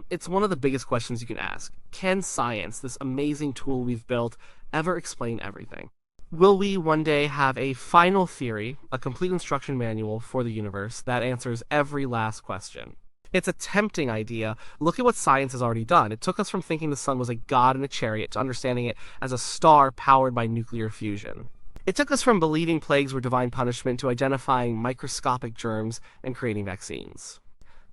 It's one of the biggest questions you can ask. Can science, this amazing tool we've built, ever explain everything? Will we one day have a final theory, a complete instruction manual for the universe that answers every last question? It's a tempting idea. Look at what science has already done. It took us from thinking the sun was a god in a chariot to understanding it as a star powered by nuclear fusion. It took us from believing plagues were divine punishment to identifying microscopic germs and creating vaccines.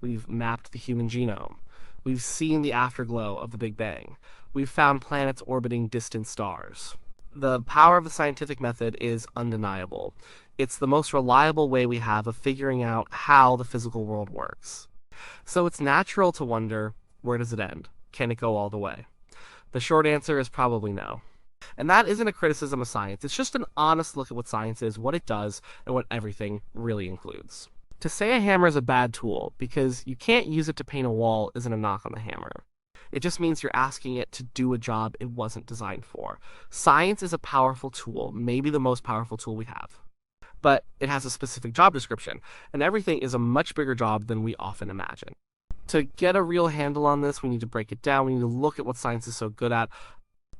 We've mapped the human genome. We've seen the afterglow of the Big Bang. We've found planets orbiting distant stars. The power of the scientific method is undeniable. It's the most reliable way we have of figuring out how the physical world works. So it's natural to wonder, where does it end? Can it go all the way? The short answer is probably no. And that isn't a criticism of science. It's just an honest look at what science is, what it does, and what everything really includes. To say a hammer is a bad tool because you can't use it to paint a wall isn't a knock on the hammer. It just means you're asking it to do a job it wasn't designed for. Science is a powerful tool, maybe the most powerful tool we have. But it has a specific job description, and everything is a much bigger job than we often imagine. To get a real handle on this, we need to break it down, we need to look at what science is so good at.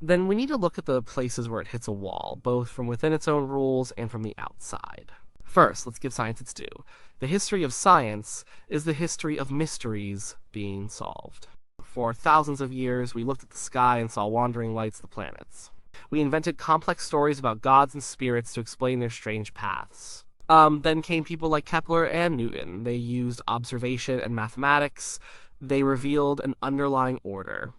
Then we need to look at the places where it hits a wall, both from within its own rules and from the outside. First, let's give science its due. The history of science is the history of mysteries being solved. For thousands of years, we looked at the sky and saw wandering lights of the planets. We invented complex stories about gods and spirits to explain their strange paths. Then came people like Kepler and Newton. They used observation and mathematics. They revealed an underlying order.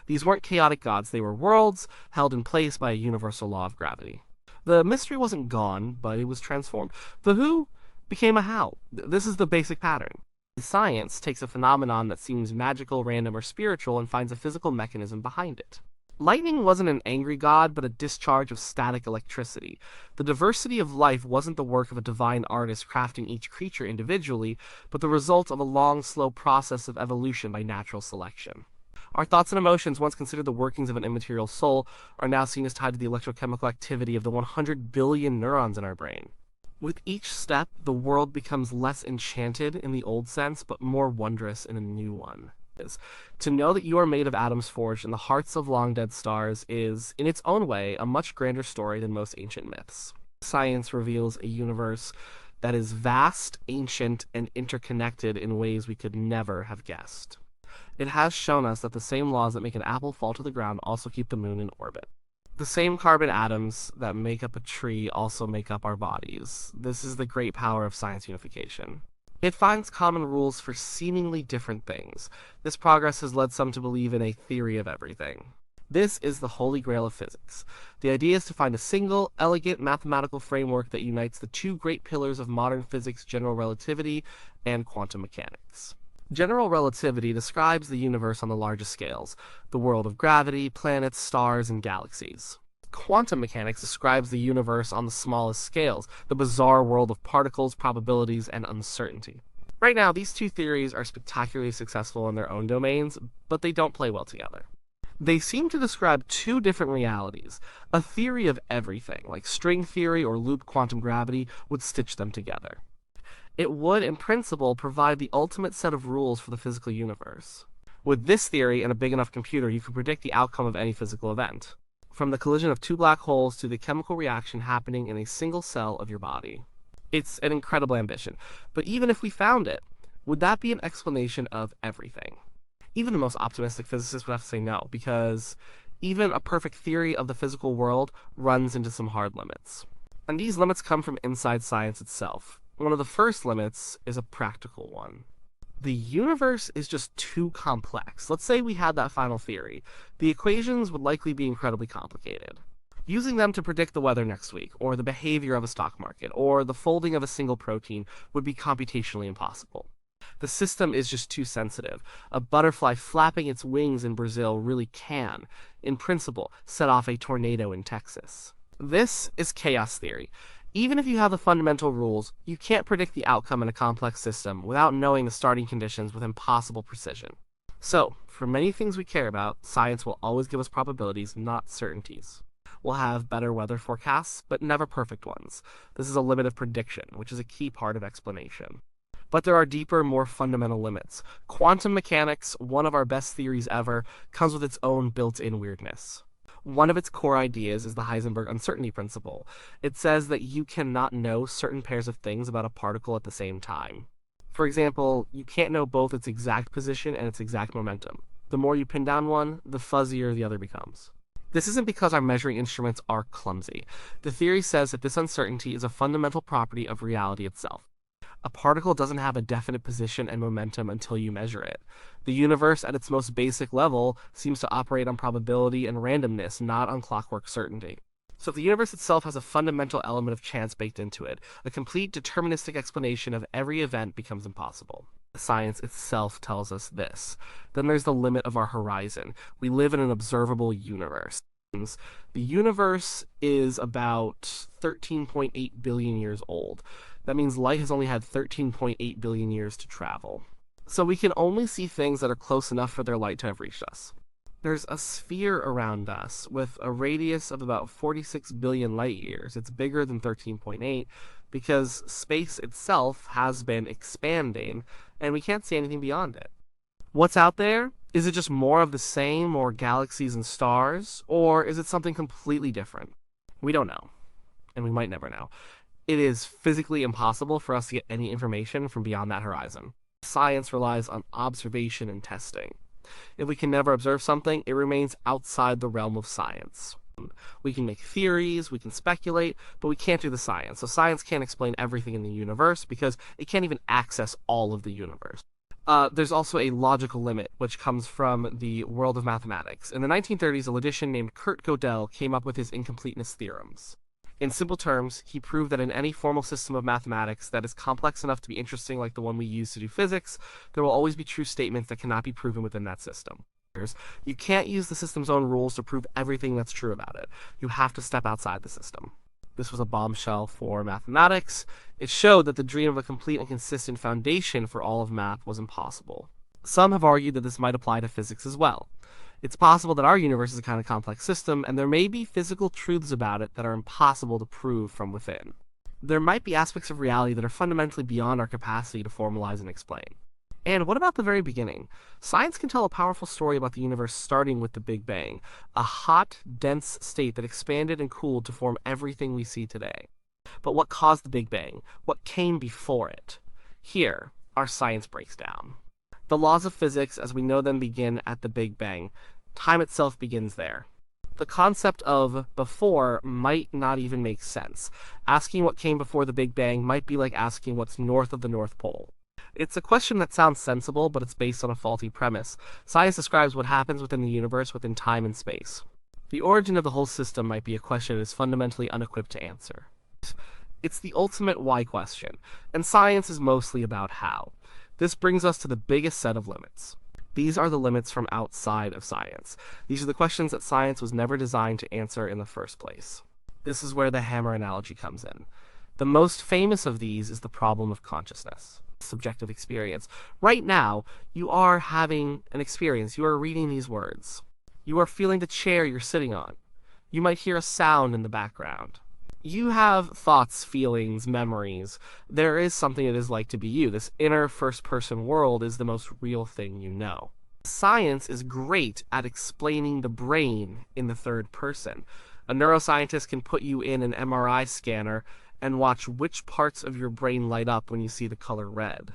These weren't chaotic gods, they were worlds held in place by a universal law of gravity. The mystery wasn't gone, but it was transformed. The who became a how. This is the basic pattern. Science takes a phenomenon that seems magical, random, or spiritual and finds a physical mechanism behind it. Lightning wasn't an angry god, but a discharge of static electricity. The diversity of life wasn't the work of a divine artist crafting each creature individually, but the result of a long, slow process of evolution by natural selection. Our thoughts and emotions, once considered the workings of an immaterial soul, are now seen as tied to the electrochemical activity of the 100 billion neurons in our brain. With each step, the world becomes less enchanted in the old sense, but more wondrous in a new one. To know that you are made of atoms forged in the hearts of long-dead stars is, in its own way, a much grander story than most ancient myths. Science reveals a universe that is vast, ancient, and interconnected in ways we could never have guessed. It has shown us that the same laws that make an apple fall to the ground also keep the moon in orbit. The same carbon atoms that make up a tree also make up our bodies. This is the great power of science unification. It finds common rules for seemingly different things. This progress has led some to believe in a theory of everything. This is the holy grail of physics. The idea is to find a single, elegant mathematical framework that unites the two great pillars of modern physics, general relativity and quantum mechanics. General relativity describes the universe on the largest scales, the world of gravity, planets, stars, and galaxies. Quantum mechanics describes the universe on the smallest scales, the bizarre world of particles, probabilities, and uncertainty. Right now, these two theories are spectacularly successful in their own domains, but they don't play well together. They seem to describe two different realities. A theory of everything, like string theory or loop quantum gravity, would stitch them together. It would, in principle, provide the ultimate set of rules for the physical universe. With this theory and a big enough computer, you could predict the outcome of any physical event, from the collision of two black holes to the chemical reaction happening in a single cell of your body. It's an incredible ambition, but even if we found it, would that be an explanation of everything? Even the most optimistic physicists would have to say no, because even a perfect theory of the physical world runs into some hard limits. And these limits come from inside science itself. One of the first limits is a practical one. The universe is just too complex. Let's say we had that final theory. The equations would likely be incredibly complicated. Using them to predict the weather next week, or the behavior of a stock market, or the folding of a single protein would be computationally impossible. The system is just too sensitive. A butterfly flapping its wings in Brazil really can, in principle, set off a tornado in Texas. This is chaos theory. Even if you have the fundamental rules, you can't predict the outcome in a complex system without knowing the starting conditions with impossible precision. So, for many things we care about, science will always give us probabilities, not certainties. We'll have better weather forecasts, but never perfect ones. This is a limit of prediction, which is a key part of explanation. But there are deeper, more fundamental limits. Quantum mechanics, one of our best theories ever, comes with its own built-in weirdness. One of its core ideas is the Heisenberg uncertainty principle. It says that you cannot know certain pairs of things about a particle at the same time. For example, you can't know both its exact position and its exact momentum. The more you pin down one, the fuzzier the other becomes. This isn't because our measuring instruments are clumsy. The theory says that this uncertainty is a fundamental property of reality itself. A particle doesn't have a definite position and momentum until you measure it. The universe, at its most basic level, seems to operate on probability and randomness, not on clockwork certainty. So if the universe itself has a fundamental element of chance baked into it, a complete deterministic explanation of every event becomes impossible. Science itself tells us this. Then there's the limit of our horizon. We live in an observable universe. The universe is about 13.8 billion years old. That means light has only had 13.8 billion years to travel. So we can only see things that are close enough for their light to have reached us. There's a sphere around us with a radius of about 46 billion light years. It's bigger than 13.8 because space itself has been expanding and we can't see anything beyond it. What's out there? Is it just more of the same, more galaxies and stars, or is it something completely different? We don't know, and we might never know. It is physically impossible for us to get any information from beyond that horizon. Science relies on observation and testing. If we can never observe something, it remains outside the realm of science. We can make theories, we can speculate, but we can't do the science. So science can't explain everything in the universe because it can't even access all of the universe. There's also a logical limit, which comes from the world of mathematics. In the 1930s, a logician named Kurt Gödel came up with his incompleteness theorems. In simple terms, he proved that in any formal system of mathematics that is complex enough to be interesting like the one we use to do physics, there will always be true statements that cannot be proven within that system. You can't use the system's own rules to prove everything that's true about it. You have to step outside the system. This was a bombshell for mathematics. It showed that the dream of a complete and consistent foundation for all of math was impossible. Some have argued that this might apply to physics as well. It's possible that our universe is a kind of complex system, and there may be physical truths about it that are impossible to prove from within. There might be aspects of reality that are fundamentally beyond our capacity to formalize and explain. And what about the very beginning? Science can tell a powerful story about the universe starting with the Big Bang, a hot, dense state that expanded and cooled to form everything we see today. But what caused the Big Bang? What came before it? Here, our science breaks down. The laws of physics as we know them begin at the Big Bang. Time itself begins there. The concept of before might not even make sense. Asking what came before the Big Bang might be like asking what's north of the North Pole. It's a question that sounds sensible, but it's based on a faulty premise. Science describes what happens within the universe within time and space. The origin of the whole system might be a question that is fundamentally unequipped to answer. It's the ultimate why question, and science is mostly about how. This brings us to the biggest set of limits. These are the limits from outside of science. These are the questions that science was never designed to answer in the first place. This is where the hammer analogy comes in. The most famous of these is the problem of consciousness. Subjective experience. Right now, you are having an experience. You are reading these words. You are feeling the chair you're sitting on. You might hear a sound in the background. You have thoughts, feelings, memories. There is something it is like to be you. This inner first-person world is the most real thing you know. Science is great at explaining the brain in the third person. A neuroscientist can put you in an MRI scanner and watch which parts of your brain light up when you see the color red.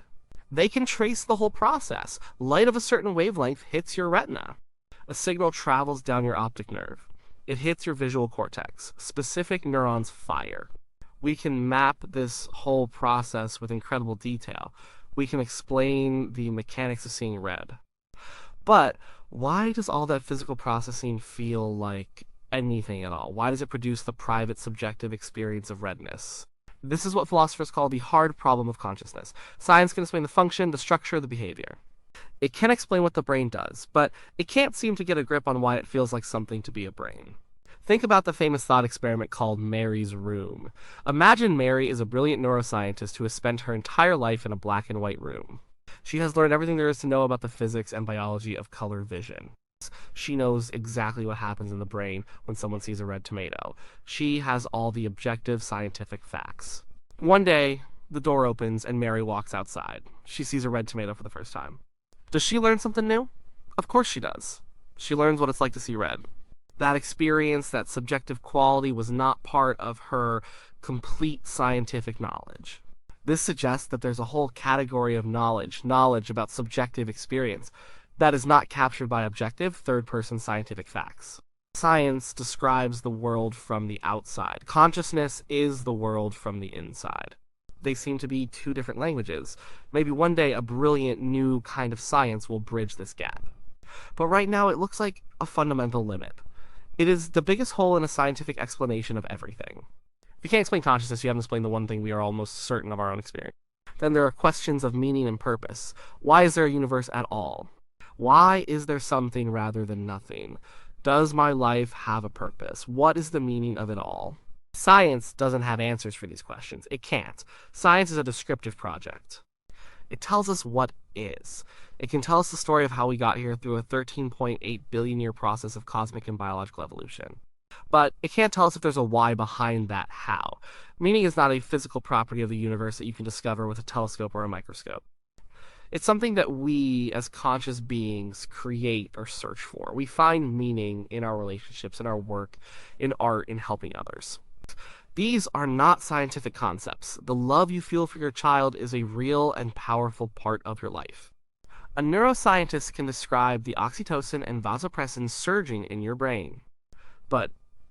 They can trace the whole process. Light of a certain wavelength hits your retina. A signal travels down your optic nerve. It hits your visual cortex. Specific neurons fire. We can map this whole process with incredible detail. We can explain the mechanics of seeing red. But why does all that physical processing feel like anything at all? Why does it produce the private subjective experience of redness? This is what philosophers call the hard problem of consciousness. Science can explain the function, the structure, the behavior. It can explain what the brain does, but it can't seem to get a grip on why it feels like something to be a brain. Think about the famous thought experiment called Mary's room. Imagine Mary is a brilliant neuroscientist who has spent her entire life in a black and white room. She has learned everything there is to know about the physics and biology of color vision. She knows exactly what happens in the brain when someone sees a red tomato. She has all the objective scientific facts. One day, The door opens and Mary walks outside. She sees a red tomato for the first time. Does she learn something new? Of course she does. She learns what it's like to see red. That experience, that subjective quality, was not part of her complete scientific knowledge. This suggests that there's a whole category of knowledge about subjective experience, that is not captured by objective, third-person scientific facts. Science describes the world from the outside. Consciousness is the world from the inside. They seem to be two different languages. Maybe one day a brilliant new kind of science will bridge this gap. But right now it looks like a fundamental limit. It is the biggest hole in a scientific explanation of everything. If you can't explain consciousness, you haven't explained the one thing we are almost certain of our own experience. Then there are questions of meaning and purpose. Why is there a universe at all? Why is there something rather than nothing? Does my life have a purpose? What is the meaning of it all? Science doesn't have answers for these questions. It can't. Science is a descriptive project. It tells us what is. It can tell us the story of how we got here through a 13.8 billion year process of cosmic and biological evolution. But it can't tell us if there's a why behind that how. Meaning is not a physical property of the universe that you can discover with a telescope or a microscope. It's something that we, as conscious beings, create or search for. We find meaning in our relationships, in our work, in art, in helping others. These are not scientific concepts. The love you feel for your child is a real and powerful part of your life. A neuroscientist can describe the oxytocin and vasopressin surging in your brain. But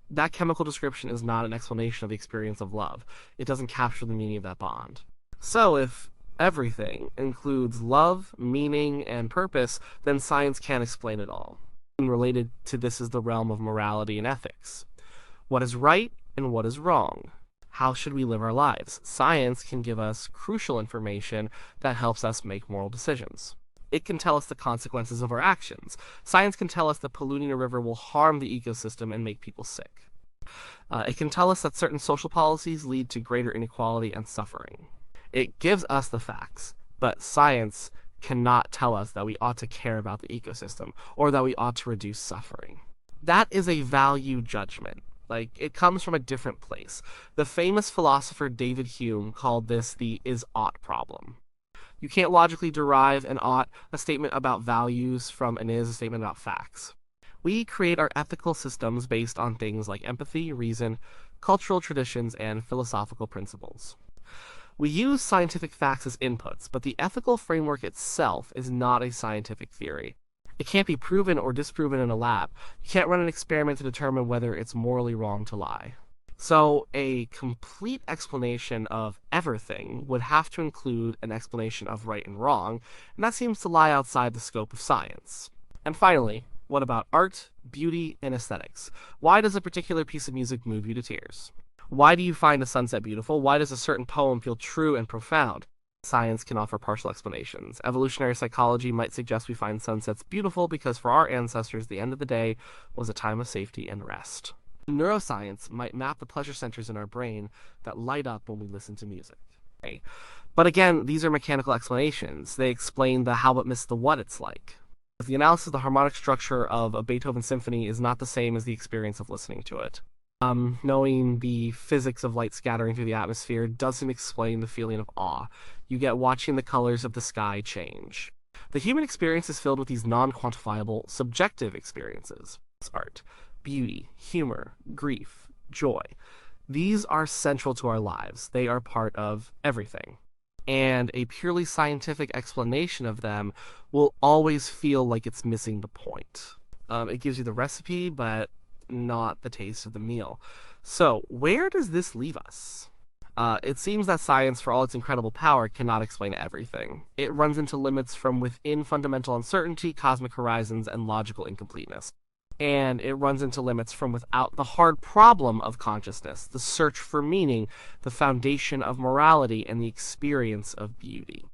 that chemical description is not an explanation of the experience of love. It doesn't capture the meaning of that bond. So if everything includes love, meaning, and purpose, then science can't explain it all. And related to this is the realm of morality and ethics. What is right and what is wrong? How should we live our lives? Science can give us crucial information that helps us make moral decisions. It can tell us the consequences of our actions. Science can tell us that polluting a river will harm the ecosystem and make people sick. It can tell us that certain social policies lead to greater inequality and suffering. It gives us the facts, but science cannot tell us that we ought to care about the ecosystem or that we ought to reduce suffering. That is a value judgment. It comes from a different place. The famous philosopher David Hume called this the is-ought problem. You can't logically derive an ought, a statement about values, from an is, a statement about facts. We create our ethical systems based on things like empathy, reason, cultural traditions, and philosophical principles. We use scientific facts as inputs, but the ethical framework itself is not a scientific theory. It can't be proven or disproven in a lab. You can't run an experiment to determine whether it's morally wrong to lie. So a complete explanation of everything would have to include an explanation of right and wrong, and that seems to lie outside the scope of science. And finally, what about art, beauty, and aesthetics? Why does a particular piece of music move you to tears? Why do you find a sunset beautiful? Why does a certain poem feel true and profound? Science can offer partial explanations. Evolutionary psychology might suggest we find sunsets beautiful because for our ancestors, the end of the day was a time of safety and rest. Neuroscience might map the pleasure centers in our brain that light up when we listen to music. But again, these are mechanical explanations. They explain the how but miss the what it's like. The analysis of the harmonic structure of a Beethoven symphony is not the same as the experience of listening to it. Knowing the physics of light scattering through the atmosphere doesn't explain the feeling of awe you get watching the colors of the sky change. The human experience is filled with these non-quantifiable, subjective experiences. Art, beauty, humor, grief, joy. These are central to our lives. They are part of everything. And a purely scientific explanation of them will always feel like it's missing the point. It gives you the recipe, but not the taste of the meal. So, where does this leave us? It seems that science, for all its incredible power, cannot explain everything. It runs into limits from within fundamental uncertainty, cosmic horizons, and logical incompleteness. And it runs into limits from without the hard problem of consciousness, the search for meaning, the foundation of morality, and the experience of beauty.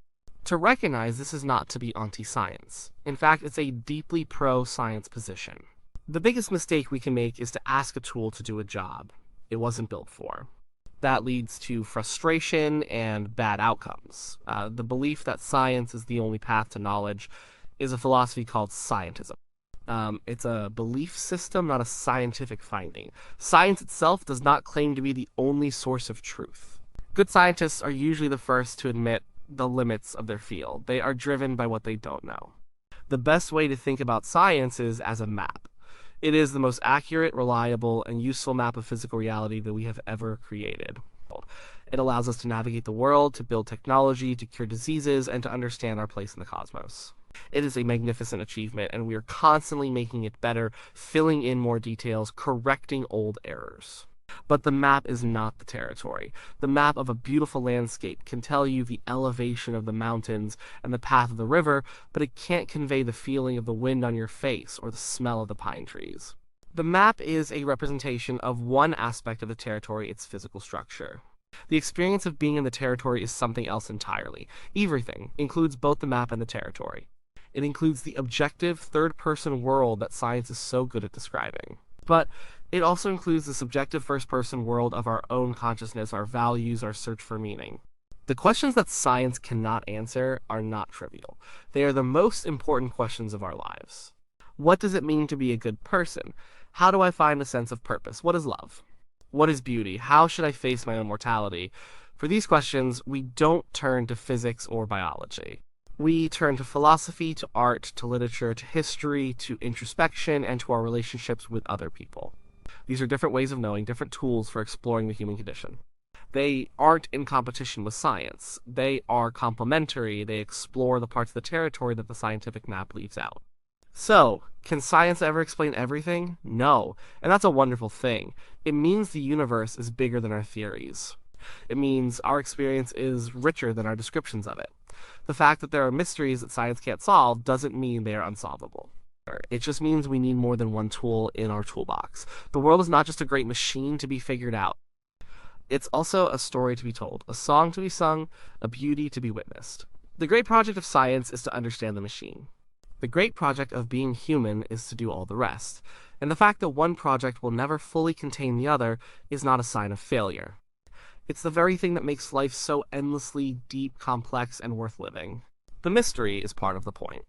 To recognize this is not to be anti-science. In fact, it's a deeply pro-science position. The biggest mistake we can make is to ask a tool to do a job it wasn't built for. That leads to frustration and bad outcomes. The belief that science is the only path to knowledge is a philosophy called scientism. It's a belief system, not a scientific finding. Science itself does not claim to be the only source of truth. Good scientists are usually the first to admit the limits of their field. They are driven by what they don't know. The best way to think about science is as a map. It is the most accurate, reliable, and useful map of physical reality that we have ever created. It allows us to navigate the world, to build technology, to cure diseases, and to understand our place in the cosmos. It is a magnificent achievement, and we are constantly making it better, filling in more details, correcting old errors. But the map is not the territory. The map of a beautiful landscape can tell you the elevation of the mountains and the path of the river, but it can't convey the feeling of the wind on your face or the smell of the pine trees. The map is a representation of one aspect of the territory, its physical structure. The experience of being in the territory is something else entirely. Everything includes both the map and the territory. It includes the objective, third-person world that science is so good at describing. But it also includes the subjective first-person world of our own consciousness, our values, our search for meaning. The questions that science cannot answer are not trivial. They are the most important questions of our lives. What does it mean to be a good person? How do I find a sense of purpose? What is love? What is beauty? How should I face my own mortality? For these questions, we don't turn to physics or biology. We turn to philosophy, to art, to literature, to history, to introspection, and to our relationships with other people. These are different ways of knowing, different tools for exploring the human condition. They aren't in competition with science. They are complementary. They explore the parts of the territory that the scientific map leaves out. So, can science ever explain everything? No, and that's a wonderful thing. It means the universe is bigger than our theories. It means our experience is richer than our descriptions of it. The fact that there are mysteries that science can't solve doesn't mean they are unsolvable. It just means we need more than one tool in our toolbox. The world is not just a great machine to be figured out. It's also a story to be told, a song to be sung, a beauty to be witnessed. The great project of science is to understand the machine. The great project of being human is to do all the rest. And the fact that one project will never fully contain the other is not a sign of failure. It's the very thing that makes life so endlessly deep, complex, and worth living. The mystery is part of the point.